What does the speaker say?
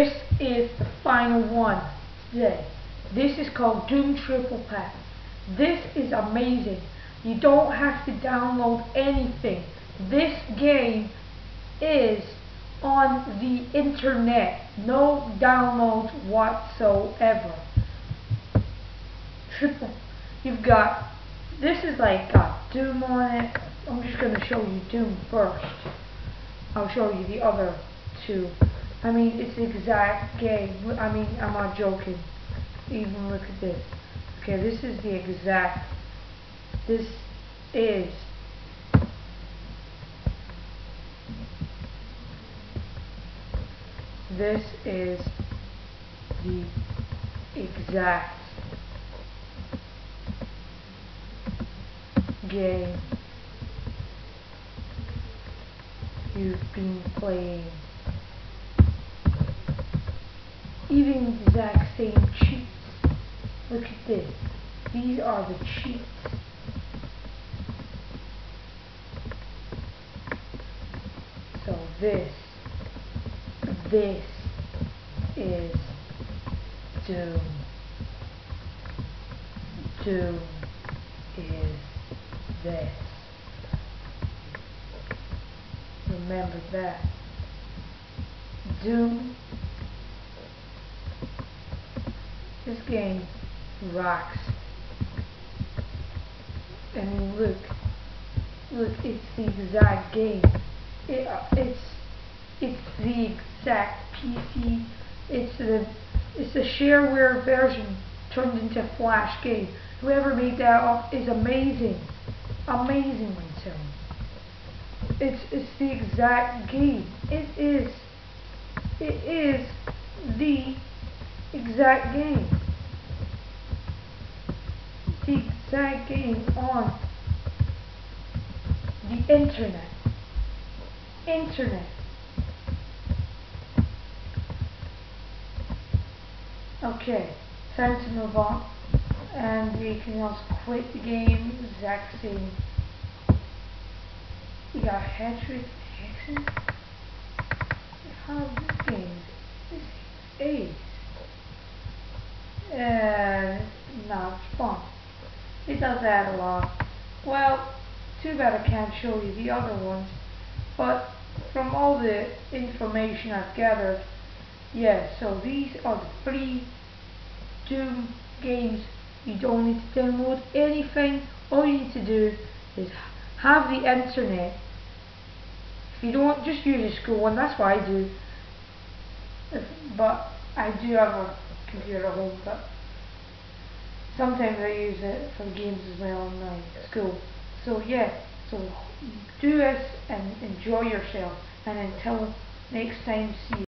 This is the final one today. This is called Doom Triple Pack. This is amazing. You don't have to download anything. This game is on the internet. No downloads whatsoever. You've got, this is like got Doom on it. I'm just going to show you Doom first. I'll show you the other two. I mean, it's the exact game. I mean, I'm not joking. Even look at this. Okay, this is the exact. This is the exact game you've been playing. Even the exact same cheats. Look at this. These are the cheats. So this is Doom. Doom is this. Remember that. Doom. This game rocks. I mean, look, it's the exact game. It's the exact PC. It's the shareware version turned into a Flash game. Whoever made that up is amazing, amazingly so. It's the exact game. It is the exact game. The exact game on the internet. Okay, time to move on. And we can also quit the game. Exact same. You got Hatred Hexen. How this game is Ace. Not fun. It does add a lot. Well, too bad I can't show you the other ones. But from all the information I've gathered, yeah, so these are the 3 Doom games. You don't need to download anything. All you need to do is have the internet. If you don't, just use a school one. That's what I do. But I do have a computer at home, but sometimes I use it for games as well in my school. So yeah, so do this and enjoy yourself. And until next time, see you.